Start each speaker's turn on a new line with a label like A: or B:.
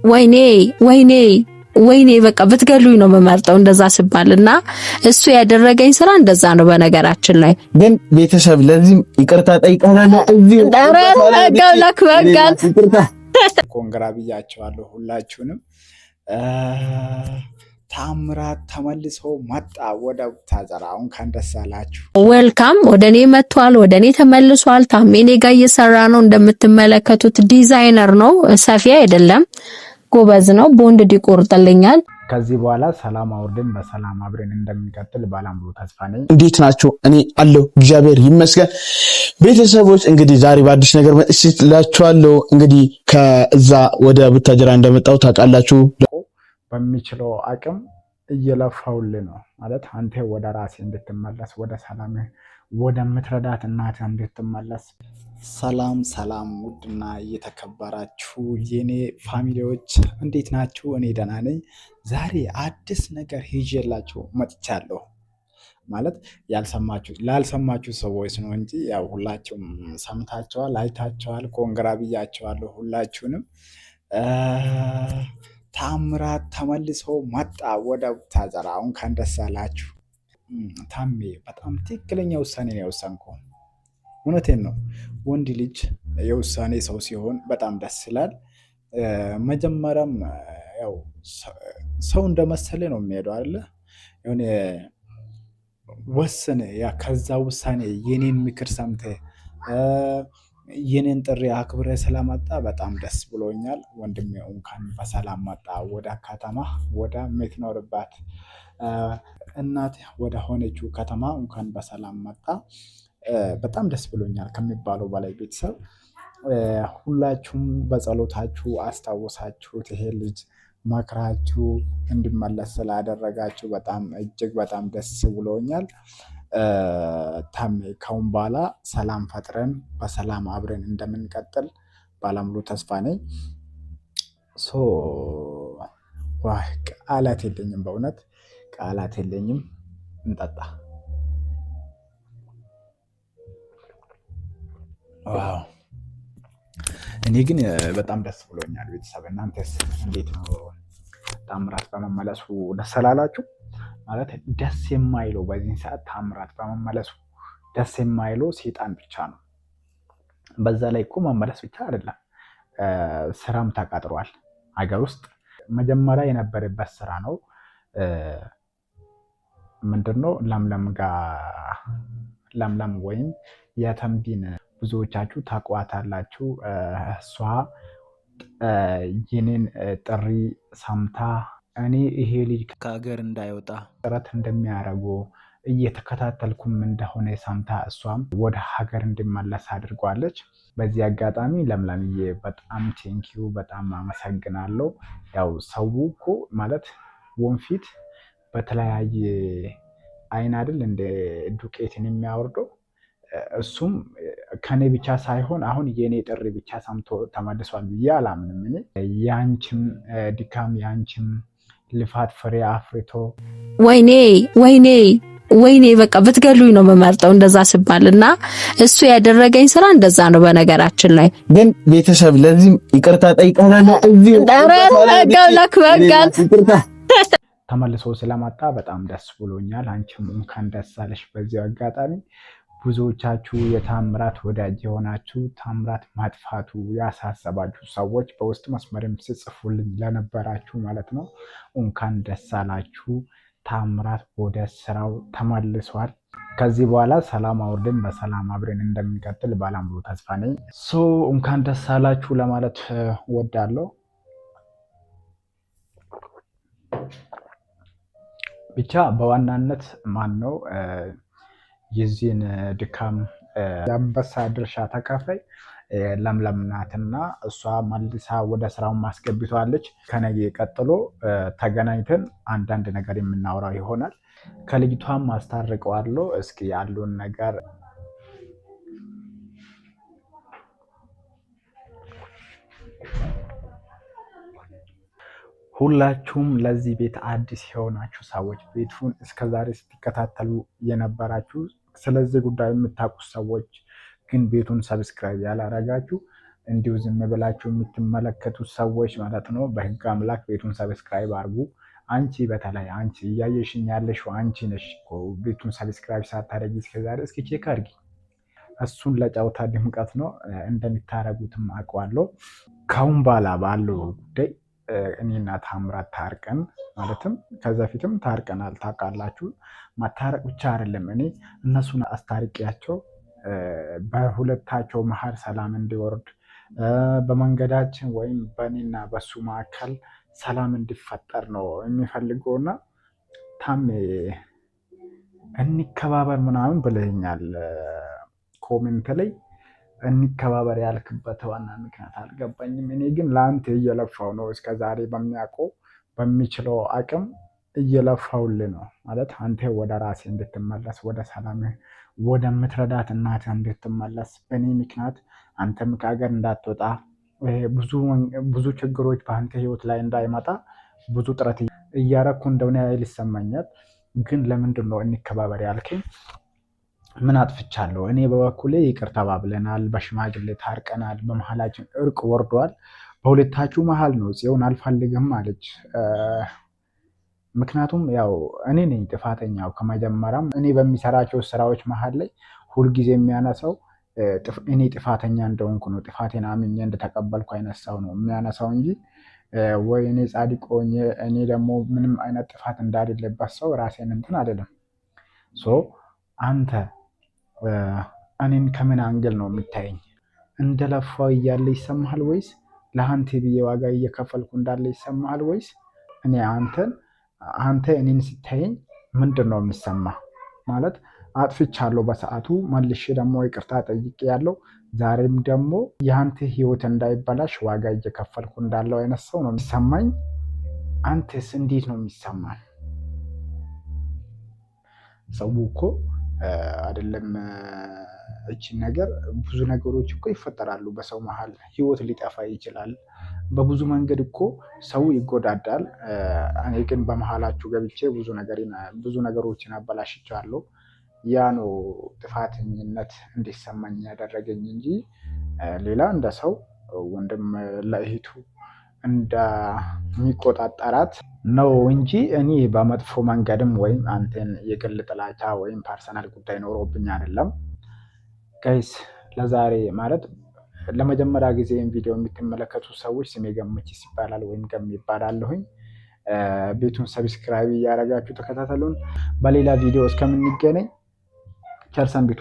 A: ወይኔ ወይኔ ወይኔ በቃ ብትገሉኝ ነው መመርጠው እንደዛ ሲባልና እሱ ያደረገኝ ስራ እንደዛ ነው። በነገራችን ላይ ግን
B: ቤተሰብ ለዚህ ይቅርታ ጠይቃለሁ። እዚህ
A: ጋላክ ወጋል
C: ኮንግራ ብያቸዋለሁ ሁላችሁንም። ታምራት ተመልሶ መጣ ወደ ቡታጀራ። እንኳን ደስ አላችሁ።
A: ዌልካም ወደኔ መጥቷል፣ ወደኔ ተመልሷል። ታሜኔ ጋር እየሰራ ነው። እንደምትመለከቱት ዲዛይነር ነው፣ ሰፊ አይደለም፣ ጎበዝ ነው። ቦንድ ይቆርጥልኛል።
C: ከዚህ በኋላ ሰላም አውርደን በሰላም አብረን እንደምንቀጥል ባለሙሉ ተስፋ ነኝ።
B: እንዴት ናችሁ? እኔ አለሁ እግዚአብሔር ይመስገን። ቤተሰቦች እንግዲህ ዛሬ በአዲስ ነገር መጥቻለሁ። እንግዲህ ከዛ ወደ ቡታጀራ እንደመጣሁ ታውቃላችሁ።
C: በሚችለው አቅም እየለፋውልህ ነው ማለት አንተ ወደ ራሴ እንድትመለስ ወደ ሰላም ወደ ምትረዳት እናት እንድትመለስ። ሰላም ሰላም፣ ውድና እየተከበራችሁ የኔ ፋሚሊዎች እንዴት ናችሁ? እኔ ደህና ነኝ። ዛሬ አዲስ ነገር ይዤላችሁ መጥቻለሁ። ማለት ላልሰማችሁ ሰዎች ነው እንጂ ያው ሁላችሁም ሰምታችኋል፣ አይታችኋል። ኮንግራ ብያችኋለሁ ሁላችሁንም። ታምራት ተመልሶ መጣ ወደ ቡታጀራ። እንኳን ደስ አላችሁ። ታሜ በጣም ትክክለኛ ውሳኔ ነው የወሰንከው። እውነቴን ነው። ወንድ ልጅ የውሳኔ ሰው ሲሆን በጣም ደስ ይላል። መጀመሪያም ያው ሰው እንደመሰለ ነው የሚሄደው አይደለ? የሆነ ወሰነ። ያ ከዛ ውሳኔ የኔን ምክር ሰምተ የኔን ጥሪ አክብረ ስለመጣ በጣም ደስ ብሎኛል ወንድሜ። እንኳን በሰላም መጣ ወደ ከተማ፣ ወደ ምትኖርባት እናት ወደ ሆነችው ከተማ እንኳን በሰላም መጣ። በጣም ደስ ብሎኛል ከሚባለው በላይ። ቤተሰብ ሁላችሁም በጸሎታችሁ አስታወሳችሁት። ይሄ ልጅ መክራችሁ እንዲመለስ ስላደረጋችሁ በጣም እጅግ በጣም ደስ ብሎኛል። ታሜ ካሁን በኋላ ሰላም ፈጥረን በሰላም አብረን እንደምንቀጥል ባለሙሉ ተስፋ ነኝ። ቃላት የለኝም፣ በእውነት ቃላት የለኝም። እንጠጣ። ዋው! እኔ ግን በጣም ደስ ብሎኛል ቤተሰብ። እናንተስ እንዴት ነው? ታምራት በመመለሱ ደስ አላላችሁ? ማለት ደስ የማይለው በዚህ ሰዓት ታምራት በመመለሱ ደስ የማይለው ሰይጣን ብቻ ነው። በዛ ላይ እኮ መመለስ ብቻ አይደለም፣ ስራም ተቀጥሯል ሀገር ውስጥ። መጀመሪያ የነበረበት ስራ ነው። ምንድነው? ለምለም ወይም የተንቢን ብዙዎቻችሁ ታውቋታላችሁ። እሷ የኔን ጥሪ ሰምታ እኔ ይሄ ልጅ ከሀገር እንዳይወጣ ጥረት እንደሚያደርጉ እየተከታተልኩም እንደሆነ ሰምታ እሷም ወደ ሀገር እንዲመለስ አድርጓለች። በዚህ አጋጣሚ ለምለምዬ በጣም ቴንኪዩ፣ በጣም አመሰግናለሁ። ያው ሰው እኮ ማለት ወንፊት በተለያየ አይን አይደል እንደ ዱቄትን የሚያወርደው። እሱም ከኔ ብቻ ሳይሆን አሁን የኔ ጥሪ ብቻ ሰምቶ ተመልሷል ብዬ አላምንም። እኔ ያንቺም ድካም ያንቺም ልፋት ፍሬ አፍርቶ
A: ወይኔ ወይኔ ወይኔ በቃ ብትገሉኝ ነው መመርጠው እንደዛ ሲባልና እሱ ያደረገኝ ስራ እንደዛ ነው። በነገራችን ላይ ግን
B: ቤተሰብ ለዚህ ይቅርታ ጠይቃለሁ። እዚህ
A: ጋላክ ወጋል
C: ተመልሶ ስለመጣ በጣም ደስ ብሎኛል። አንቺም እንኳን ደስ አለሽ። በዚህ አጋጣሚ ብዙዎቻችሁ የታምራት ወዳጅ የሆናችሁ ታምራት ማጥፋቱ ያሳሰባችሁ ሰዎች በውስጥ መስመርም ሲጽፉልኝ ለነበራችሁ ማለት ነው እንኳን ደስ አላችሁ። ታምራት ወደ ስራው ተመልሷል። ከዚህ በኋላ ሰላም አውርደን በሰላም አብረን እንደምንቀጥል ባለሙሉ ተስፋ ነኝ። እንኳን ደስ አላችሁ ለማለት ወዳለሁ። ብቻ በዋናነት ማን ነው የዚህን ድካም የአንበሳ ድርሻ ተካፋይ ለምለም ናትና እሷ መልሳ ወደ ስራው ማስገብቷለች። ከነገ ቀጥሎ ተገናኝተን አንዳንድ ነገር የምናወራው ይሆናል። ከልጅቷም አስታርቀዋለሁ። እስኪ ያሉን ነገር ሁላችሁም ለዚህ ቤት አዲስ የሆናችሁ ሰዎች ቤቱን እስከዛሬ ስትከታተሉ የነበራችሁ ስለዚህ ጉዳይ የምታውቁ ሰዎች ግን ቤቱን ሰብስክራይብ ያላረጋችሁ እንዲሁ ዝም ብላችሁ የምትመለከቱ ሰዎች ማለት ነው በህግ አምላክ ቤቱን ሰብስክራይብ አድርጉ። አንቺ በተለይ አንቺ እያየሽኝ ያለሽው አንቺ ነሽ እኮ ቤቱን ሰብስክራይብ ሳታደርጊ እስከዛሬ እስኪ ቼክ አድርጊ። እሱን ለጨዋታ ድምቀት ነው እንደሚታረጉትም አውቀዋለሁ። ካሁን በኋላ ባለው ጉዳይ እኔና ታምራት ታርቀን ማለትም ከዛ ፊትም ታርቀናል ታውቃላችሁ። ማታረቅ ብቻ አይደለም እኔ እነሱን አስታርቂያቸው በሁለታቸው መሀል ሰላም እንዲወርድ በመንገዳችን ወይም በእኔና በሱ መካከል ሰላም እንዲፈጠር ነው የሚፈልገውና ታሜ እንከባበር ምናምን ብለኛል ኮሜንት ላይ። እንከባበር ያልክበት ዋና ምክንያት አልገባኝም። እኔ ግን ለአንተ እየለፋው ነው እስከዛሬ በሚያውቀው በሚችለው አቅም እየለፋውልህ ነው ማለት አንተ ወደ ራሴ እንድትመለስ ወደ ሰላም ወደምትረዳት እናትህ እንድትመለስ በእኔ ምክንያት አንተም ከሀገር እንዳትወጣ ብዙ ችግሮች በአንተ ህይወት ላይ እንዳይመጣ ብዙ ጥረት እያረኩ እንደሆነ ያህል ይሰማኛል። ግን ለምንድን ነው እንከባበር ያልከኝ? ምን አጥፍቻለሁ? እኔ በበኩሌ ይቅር ተባብለናል፣ በሽማግሌ ታርቀናል፣ በመሀላችን እርቅ ወርዷል። በሁለታችሁ መሀል ነው ጽዮን አልፈልግም አለች። ምክንያቱም ያው እኔ ነኝ ጥፋተኛው ከመጀመሪያም። እኔ በሚሰራቸው ስራዎች መሀል ላይ ሁልጊዜ የሚያነሳው እኔ ጥፋተኛ እንደሆንኩ ነው፣ ጥፋቴን አምኜ እንደተቀበልኩ አይነት ሰው ነው የሚያነሳው እንጂ ወይ እኔ ጻድቅ ሆኜ እኔ ደግሞ ምንም አይነት ጥፋት እንዳሌለበት ሰው ራሴን እንትን አይደለም። አንተ እኔን ከምን አንግል ነው የምታየኝ? እንደለፋው እያለ ይሰማሃል ወይስ ለአንተ ብዬ ዋጋ እየከፈልኩ እንዳለ ይሰማሃል ወይስ አንተ እኔን ስታየኝ ምንድን ነው የሚሰማ? ማለት አጥፍቻለሁ በሰዓቱ መልሼ ደግሞ ይቅርታ ጠይቄ ያለው ዛሬም ደግሞ የአንተ ህይወት እንዳይበላሽ ዋጋ እየከፈልኩ እንዳለው አይነት ሰው ነው የሚሰማኝ። አንተስ እንዴት ነው የሚሰማን? ሰው እኮ አይደለም እቺን ነገር ብዙ ነገሮች እኮ ይፈጠራሉ በሰው መሀል ህይወት ሊጠፋ ይችላል። በብዙ መንገድ እኮ ሰው ይጎዳዳል። እኔ ግን በመሀላችሁ ገብቼ ብዙ ነገሮችን አበላሽቻለሁ። ያ ነው ጥፋተኝነት እንዲሰማኝ ያደረገኝ እንጂ ሌላ እንደ ሰው ወንድም ለእህቱ እንደሚቆጣጠራት ነው እንጂ እኔ በመጥፎ መንገድም ወይም አንተን የግል ጥላቻ ወይም ፐርሰናል ጉዳይ ኖሮብኝ አይደለም። ጋይስ ለዛሬ ማለት ለመጀመሪያ ጊዜ ቪዲዮ የምትመለከቱ ሰዎች ስሜ ገመቺስ ይባላል ወይም ገም ይባላለሁኝ። ቤቱን ሰብስክራይብ እያደረጋችሁ ተከታተሉን። በሌላ ቪዲዮ እስከምንገናኝ ቸር ሰንብቱ።